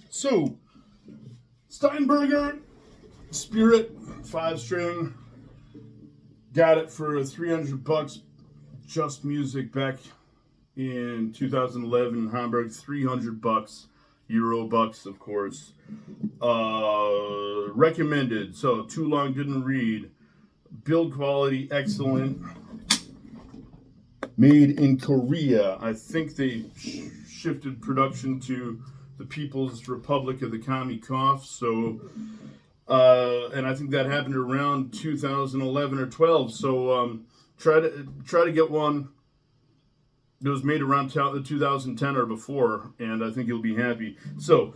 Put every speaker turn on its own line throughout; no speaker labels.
So, Steinberger Spirit 5-string, got it for $300, Just Music back in 2011 in Hamburg. $300, Euro bucks, of course. Recommended. So, too long, didn't read. Build quality, excellent. Made in Korea. I think they shifted production to the People's Republic of the Commonwealth. So, and I think that happened around 2011 or 12. So, try to get one that was made around 2010 or before, and I think you'll be happy. So,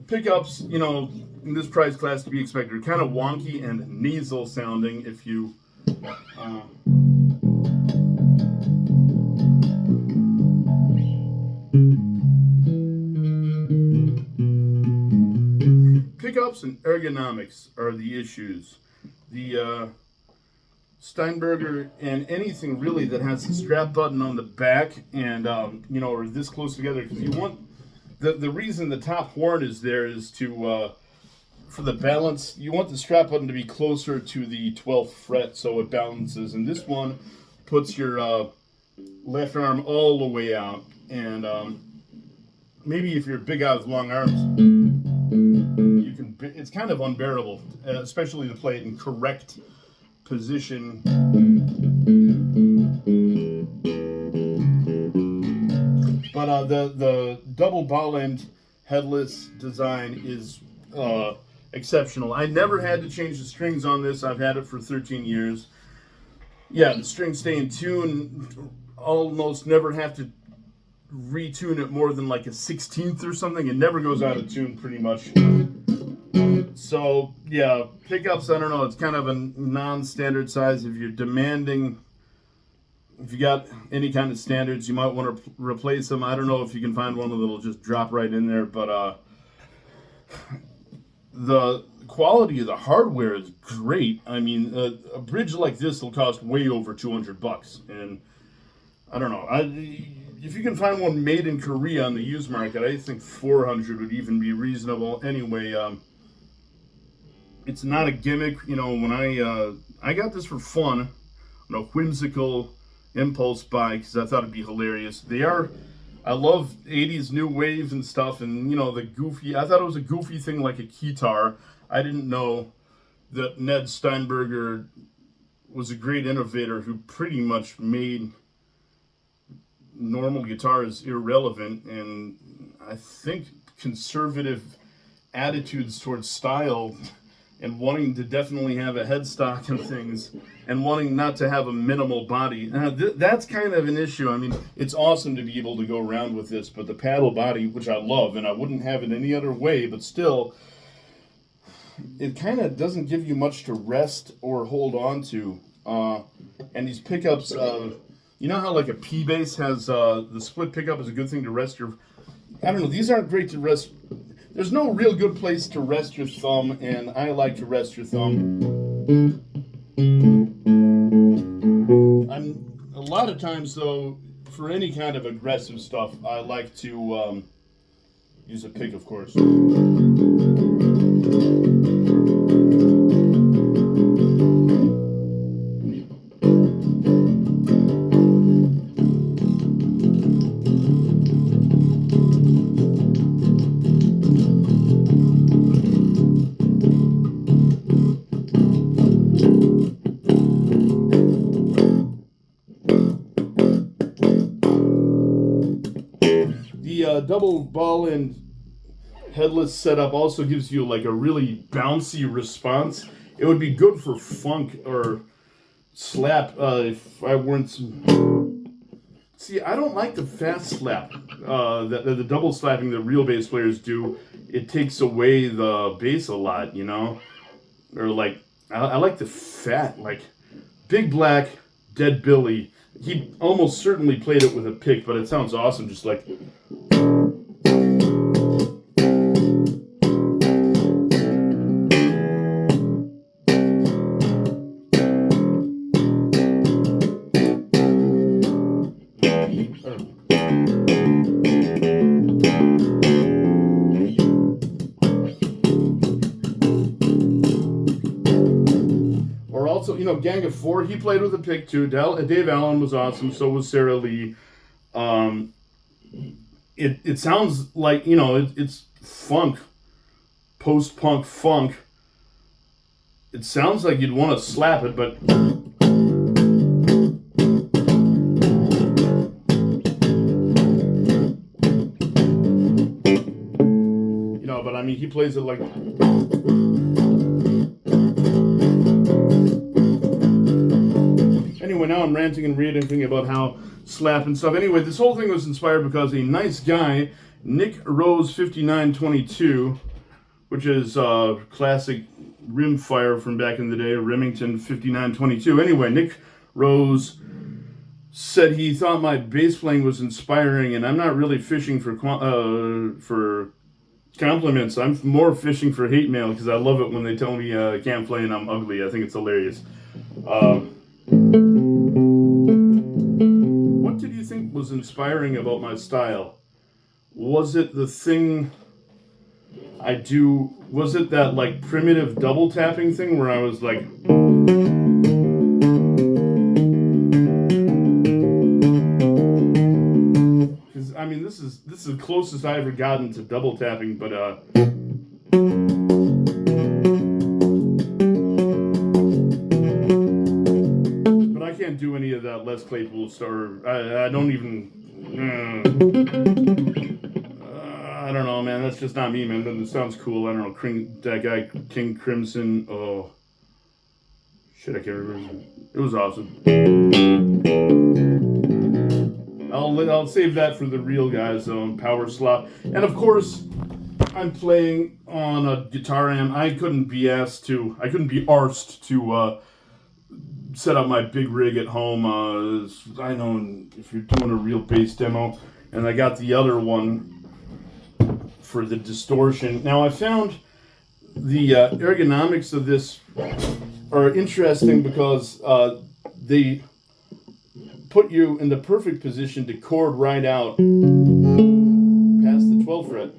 pickups, you know, in this price class to be expected, are kind of wonky and nasal sounding. If you pickups and ergonomics are the issues. The Steinberger, and anything really that has a strap button on the back and you know, or this close together, because you want the reason the top horn is there is to for the balance. You want the strap button to be closer to the 12th fret so it balances, and this one puts your left arm all the way out, and maybe if you're big out with long arms, you can. It's kind of unbearable, especially to play it in correct position. But the double ball end headless design is exceptional. I never had to change the strings on this. I've had it for 13 years. Yeah, the strings stay in tune. Almost never have to retune it more than like a 16th or something. It never goes out of tune pretty much. So yeah, pickups, I don't know, it's kind of a non-standard size. If you're demanding, if you got any kind of standards, you might want to replace them. I don't know if you can find one that'll just drop right in there, but the quality of the hardware is great. I mean, a bridge like this will cost way over $200, and I don't know. If you can find one made in Korea on the used market, I think $400 would even be reasonable. Anyway, it's not a gimmick. You know, when I got this for fun, on a whimsical impulse buy, because I thought it'd be hilarious. I love 80s new wave and stuff, and you know, the goofy. I thought it was a goofy thing like a guitar. I didn't know that Ned Steinberger was a great innovator who pretty much made normal guitars irrelevant, and I think conservative attitudes towards style and wanting to definitely have a headstock and things, and wanting not to have a minimal body. That's kind of an issue. I mean, it's awesome to be able to go around with this, but the paddle body, which I love, and I wouldn't have it any other way, but still, it kind of doesn't give you much to rest or hold on to. And these pickups, you know how like a P bass has the split pickup is a good thing to rest your. I don't know. These aren't great to rest. There's no real good place to rest your thumb, and I like to rest your thumb. A lot of times, though, for any kind of aggressive stuff, I like to use a pick, of course. double ball and headless setup also gives you like a really bouncy response. It would be good for funk or slap if I weren't. See, I don't like the fast slap. The double slapping that real bass players do. It takes away the bass a lot, you know. Or like I like the fat, like Big Black, Dead Billy. He almost certainly played it with a pick, but it sounds awesome, just like. Also, you know, Gang of Four, he played with a pick too. Dave Allen was awesome. So was Sarah Lee. It sounds like, you know, it's funk, post-punk funk. It sounds like you'd want to slap it, but you know, but I mean, he plays it like. Anyway, now I'm ranting and raving about how slap and stuff. Anyway, this whole thing was inspired because a nice guy, Nick Rose 5922, which is classic rimfire from back in the day, Remington 5922. Anyway, Nick Rose said he thought my bass playing was inspiring, and I'm not really fishing for compliments. I'm more fishing for hate mail because I love it when they tell me I can't play and I'm ugly. I think it's hilarious. What did you think was inspiring about my style? Was it the thing I do? Was it that like primitive double tapping thing where I was like, because I mean this is the closest I ever gotten to double tapping, but I can't do any of that Les Claypool stuff. I don't even. I don't know, man. That's just not me, man. It sounds cool. I don't know. That guy, King Crimson. Oh, shit! I can't remember. It was awesome. I'll save that for the real guys on Power Slot. And of course, I'm playing on a guitar amp. I couldn't be arsed to set up my big rig at home. I know if you're doing a real bass demo, and I got the other one for the distortion. Now I found the ergonomics of this are interesting because they put you in the perfect position to chord right out past the 12th fret.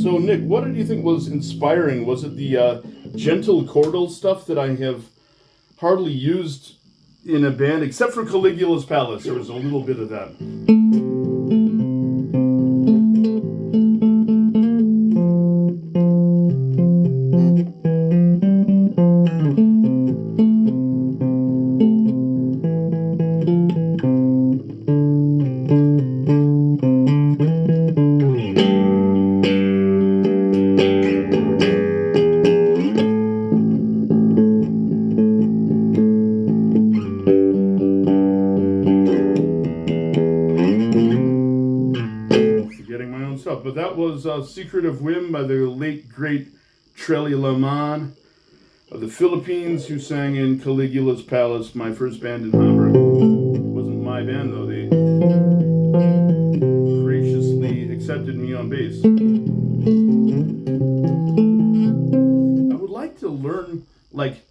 So Nick, what did you think was inspiring? Was it the gentle chordal stuff that I have hardly used in a band, except for Caligula's Palace? There was a little bit of that. But that was Secret of Whim by the late, great Trelly Laman of the Philippines, who sang in Caligula's Palace, my first band in Hamburg. It wasn't my band, though. They graciously accepted me on bass. I would like to learn, like,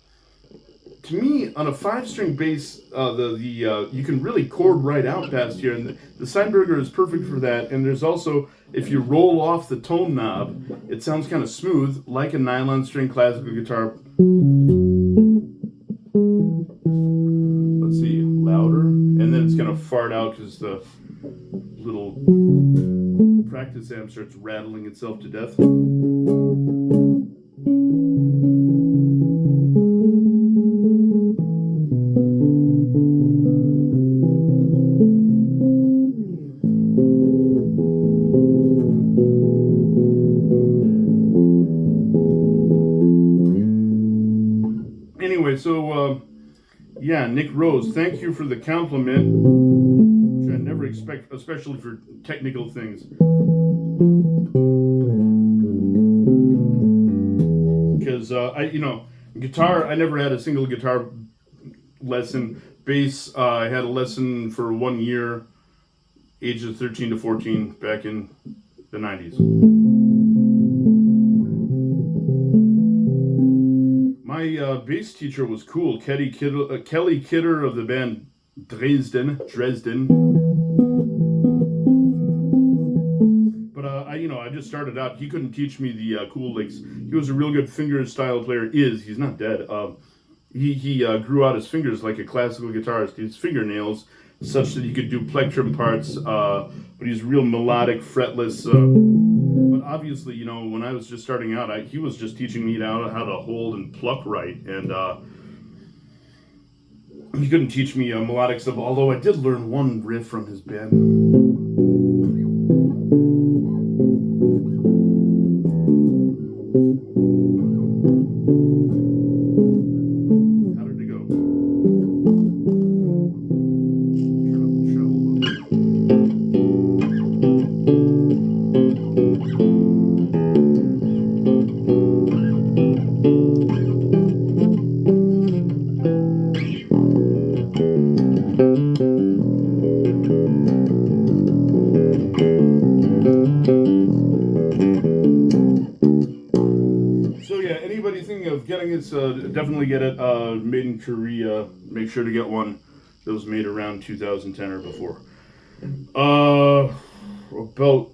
to me, on a 5-string bass, you can really chord right out past here, and the Steinberger is perfect for that. And there's also, if you roll off the tone knob, it sounds kind of smooth, like a nylon string classical guitar. Let's see, louder, and then it's gonna fart out because the little practice amp starts rattling itself to death. Yeah, Nick Rose, thank you for the compliment, which I never expect, especially for technical things. Because guitar, I never had a single guitar lesson. Bass, I had a lesson for 1 year, ages 13 to 14, back in the 90s. My bass teacher was cool, Kelly Kidder of the band Dresden. But I just started out. He couldn't teach me the cool licks. He was a real good finger style player. He's not dead. He grew out his fingers like a classical guitarist. His fingernails, such that he could do plectrum parts. But he's real melodic, fretless. But obviously, when I was just starting out, he was just teaching me how to hold and pluck right, and he couldn't teach me melodic stuff. Although I did learn one riff from his band. Definitely get it. Made in Korea. Make sure to get one that was made around 2010 or before. About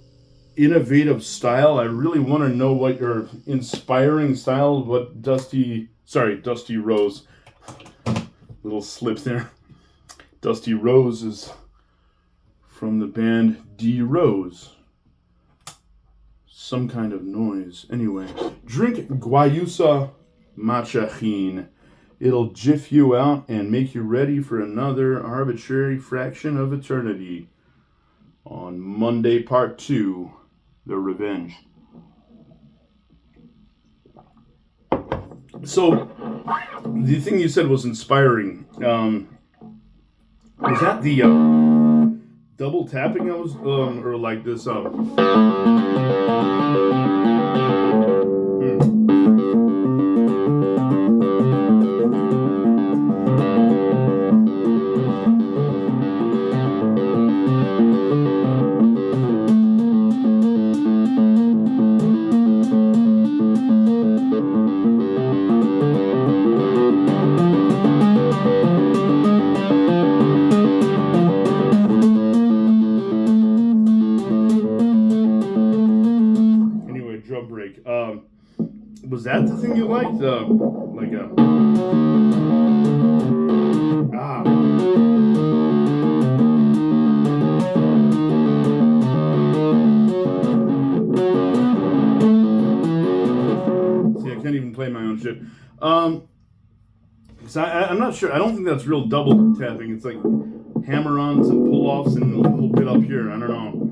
innovative style, I really want to know what your inspiring style. What Dusty Rose. Little slip there. Dusty Rose is from the band D Rose. Some kind of noise. Anyway, drink Guayusa Matcha. It'll jiff you out and make you ready for another arbitrary fraction of eternity. On Monday, part 2, The Revenge. So, the thing you said was inspiring. Was that the double tapping I was, or like this, was that the thing you liked? See, I can't even play my own shit. So I'm not sure. I don't think that's real double tapping. It's like hammer-ons and pull-offs and a little bit up here. I don't know.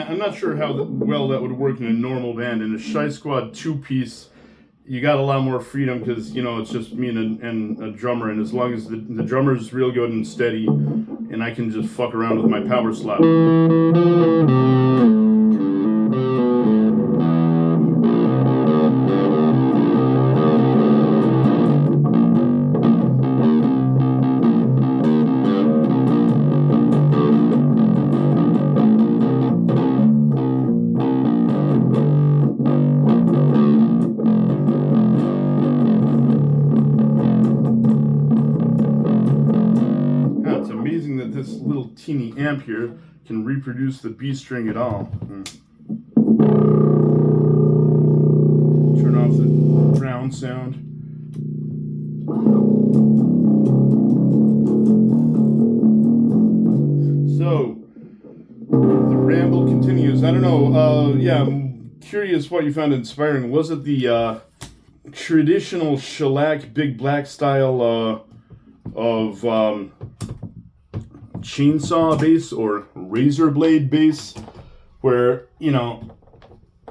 I'm not sure how well that would work in a normal band. In a Shy Squad 2-piece, you got a lot more freedom because, it's just me and a drummer. And as long as the drummer is real good and steady, and I can just fuck around with my power slap. This little teeny amp here can reproduce the B string at all. Turn off the drown sound. So the ramble continues. I don't know. I'm curious what you found inspiring. Was it the traditional shellac big black style of chainsaw bass or razor blade bass, where, you know,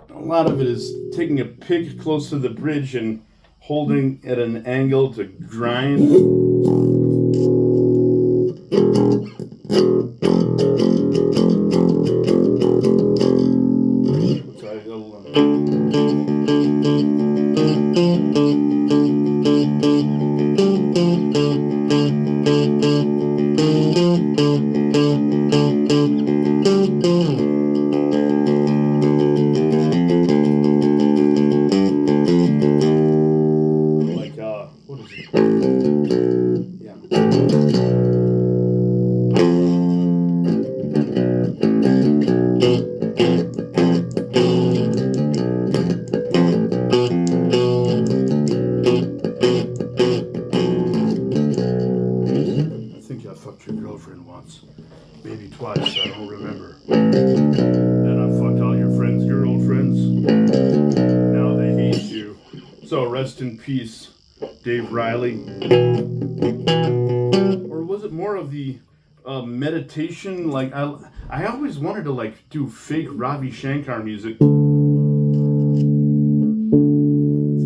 a lot of it is taking a pick close to the bridge and holding at an angle to grind. What is it? Yeah. I think I fucked your girlfriend once. Maybe twice, I don't remember. Then I fucked all your friends' girlfriends. Now they hate you. So rest in peace, Dave Riley. Or was it more of the meditation? Like, I always wanted to like do fake Ravi Shankar music. See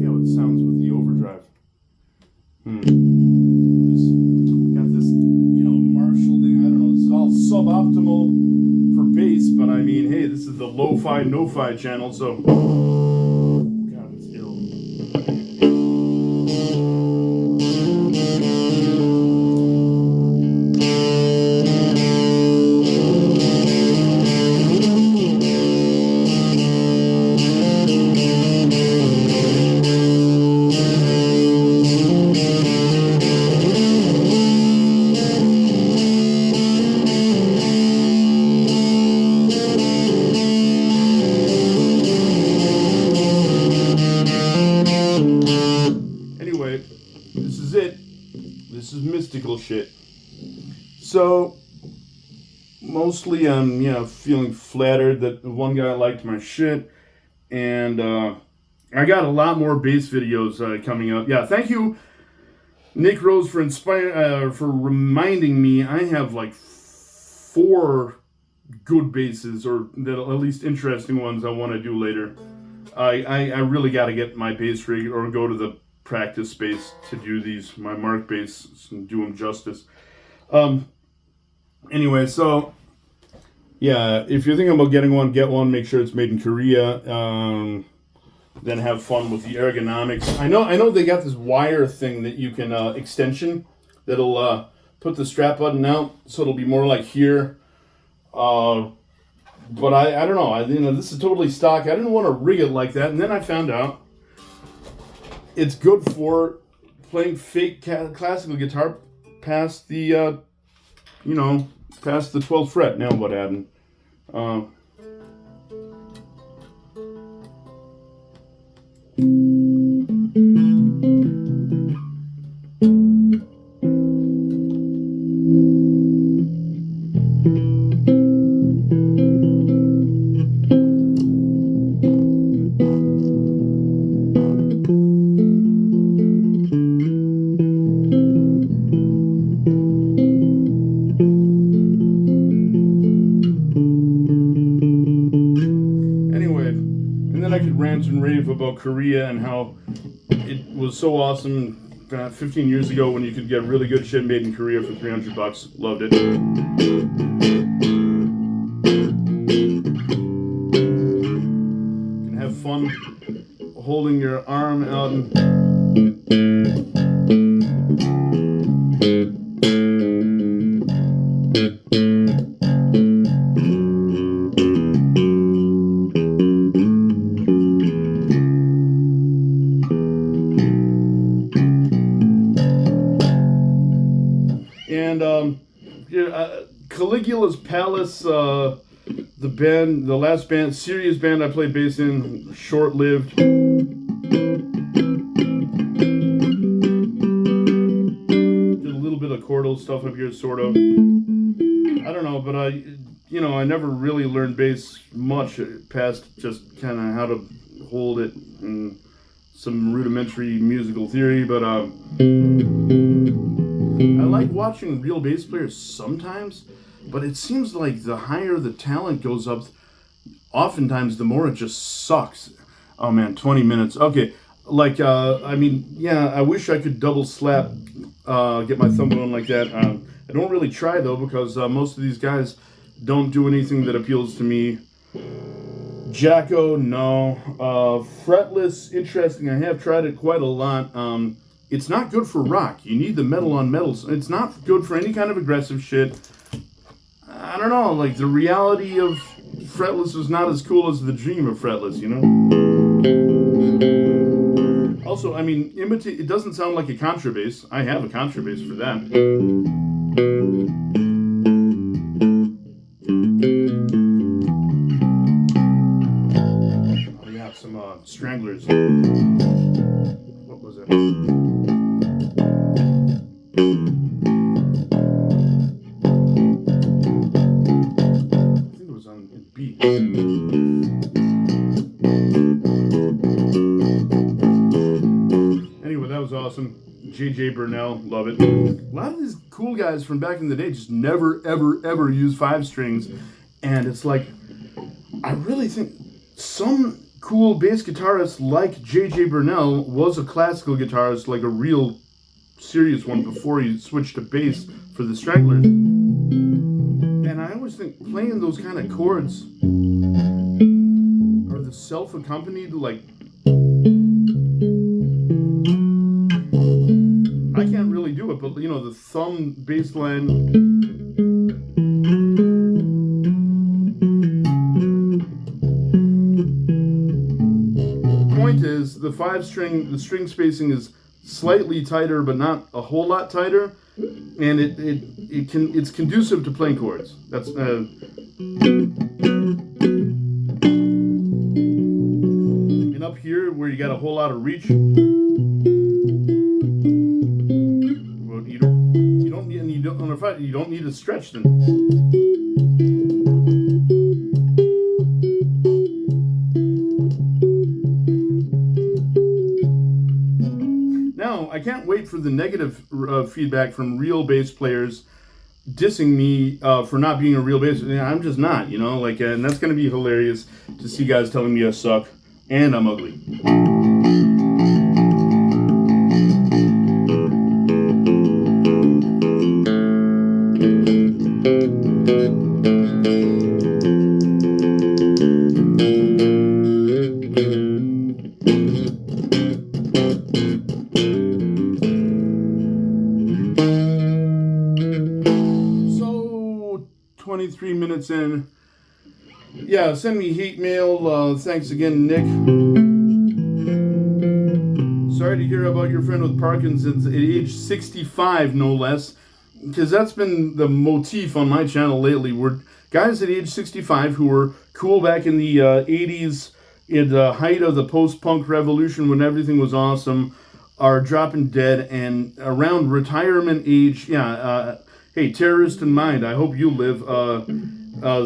how it sounds with the overdrive. Got this, you know, Marshall thing. I don't know. This is all suboptimal for bass, but I mean, hey, this is the lo-fi, no-fi channel, so. God, it's ill. Anyway, this is it. This is mystical shit. So, mostly I'm, you know, feeling flattered that one guy liked my shit. And I got a lot more bass videos coming up. Yeah, thank you, Nick Rose, for for reminding me. I have like 4 good basses, or that at least interesting ones I want to do later. I really got to get my bass rig or go to the practice space to do these, my Mark bass, and do them justice. Anyway, so yeah, if you're thinking about getting one, get one. Make sure it's made in Korea. Then have fun with the ergonomics. I know they got this wire thing that you can extension that'll put the strap button out, so it'll be more like here. But I don't know. You know, this is totally stock. I didn't want to rig it like that, and then I found out it's good for playing fake classical guitar past the past the 12th fret. Now what, Adam? I could rant and rave about Korea and how it was so awesome 15 years ago when you could get really good shit made in Korea for $300. Loved it. You can have fun holding your arm out and Caligula's Palace, the last band, serious band I played bass in, short-lived. Did a little bit of cordal stuff up here, sort of. I don't know, but I never really learned bass much past just kind of how to hold it and some rudimentary musical theory, but I like watching real bass players sometimes, but it seems like the higher the talent goes up, oftentimes the more it just sucks. Oh man, 20 minutes. Okay, like, I mean, yeah, I wish I could double slap, get my thumb going like that. I don't really try though, because most of these guys don't do anything that appeals to me. Jacko, no. Fretless, interesting. I have tried it quite a lot. It's not good for rock. You need the metal on metals. It's not good for any kind of aggressive shit. I don't know, like the reality of fretless is not as cool as the dream of fretless, you know? Also, I mean, it doesn't sound like a contrabass. I have a contrabass for that. Oh yeah, some stranglers. What was it? Anyway, that was awesome. J.J. Burnell, love it. A lot of these cool guys from back in the day just never, ever, ever use 5 strings. And it's like, I really think some cool bass guitarist like J.J. Burnell was a classical guitarist, like a real serious one, before he switched to bass for the Stranglers. And I always think playing those kind of chords, or the self-accompanied, like, I can't really do it, but you know, the thumb bass line. Point is, the 5-string, the string spacing is slightly tighter, but not a whole lot tighter, and it's conducive to playing chords. That's and up here where you got a whole lot of reach. Well, you don't need to stretch them. Now, I can't wait for the negative feedback from real bass players dissing me for not being a real bass player. I'm just not, you know, like, and that's going to be hilarious to see guys telling me I suck and I'm ugly. So, 23 minutes in. Yeah, send me hate mail. Thanks again, Nick. Sorry to hear about your friend with Parkinson's at age 65, no less. Because that's been the motif on my channel lately. We're guys at age 65 who were cool back in the 80s, in the height of the post-punk revolution when everything was awesome, are dropping dead. And around retirement age, hey, terrorist in mind, I hope you live.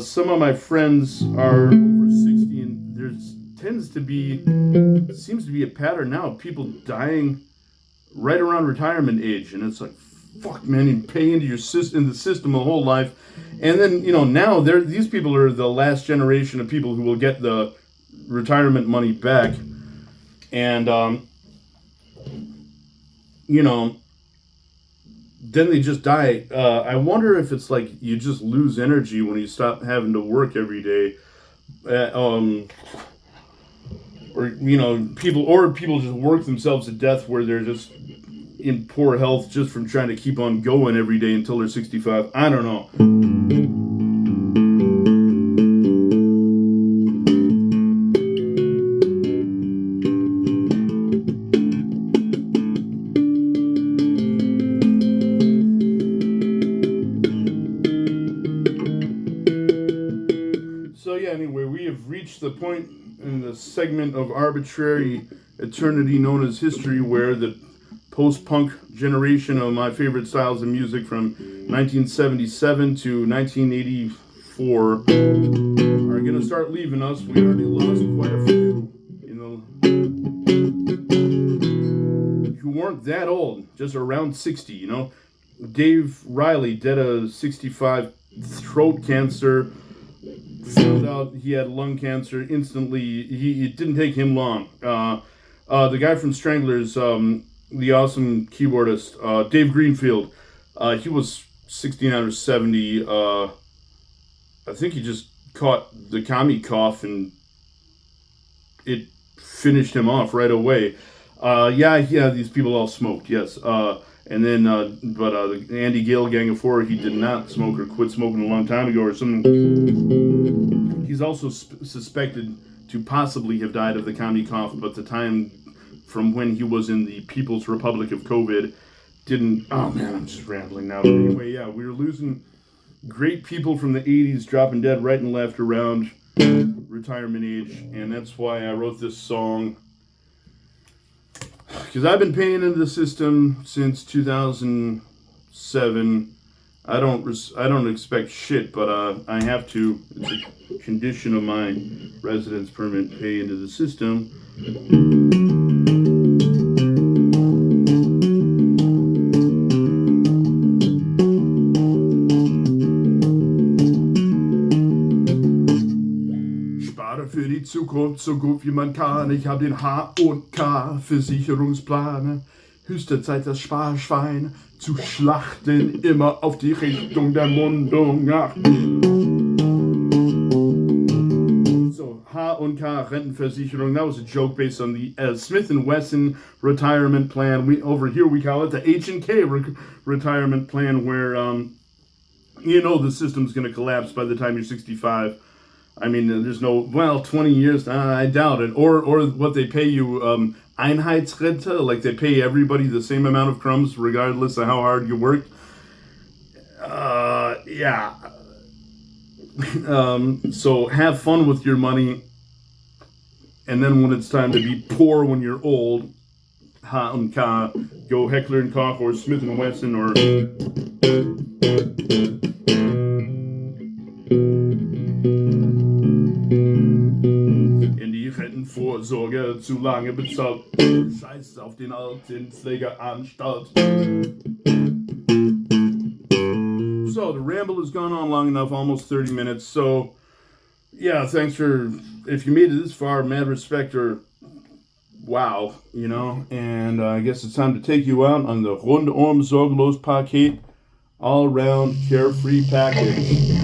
Some of my friends are over 60, and seems to be a pattern now of people dying right around retirement age, and it's like, fuck, man, you pay into the system a whole life, and then, you know, now these people are the last generation of people who will get the retirement money back, and you know, then they just die. I wonder if it's like you just lose energy when you stop having to work every day, or you know, people just work themselves to death where they're just in poor health just from trying to keep on going every day until they're 65. I don't know. So yeah, anyway, we have reached the point in the segment of arbitrary eternity known as history where the post-punk generation of my favorite styles of music from 1977 to 1984 are going to start leaving us. We already lost quite a few, you know, who weren't that old, just around 60, you know. Dave Riley, dead of 65, throat cancer. Found out he had lung cancer instantly. It didn't take him long. The guy from Stranglers, the awesome keyboardist, Dave Greenfield, he was 69 or 70. I think he just caught the commie cough and it finished him off right away. Yeah, these people all smoked, yes. And then, the Andy Gale Gang of Four, he did not smoke or quit smoking a long time ago or something. He's also suspected to possibly have died of the commie cough, but the time from when he was in the People's Republic of COVID didn't. Oh man, I'm just rambling now. But anyway, yeah, we were losing great people from the 80s, dropping dead right and left around retirement age, and that's why I wrote this song. Because I've been paying into the system since 2007. I don't expect shit, but I have to. It's a condition of my residence permit, pay into the system. Für die Zukunft so gut wie man kann. Ich habe den H&K Versicherungsplaner. Höchste Zeit, das Sparschwein zu schlachten. Immer auf die Richtung der Mundung. Ach. So, H&K Rentenversicherung. That was a joke based on the Smith & Wesson retirement plan. Over here we call it the H&K retirement plan, where the system's going to collapse by the time you're 65. I mean, there's 20 years, I doubt it. Or what they pay you, Einheitsrente, like they pay everybody the same amount of crumbs regardless of how hard you worked. Yeah. So have fun with your money. And then when it's time to be poor when you're old, H&K, go Heckler & Koch or Smith & Wesson or... Rentenvorsorge zu lange bezahlt. Scheiß auf den Altenpflegeanstalt. So, the ramble has gone on long enough, almost 30 minutes. So, yeah, thanks for, if you made it this far, mad respect or wow, And I guess it's time to take you out on the Rundum Sorglos Paket, all-round carefree package.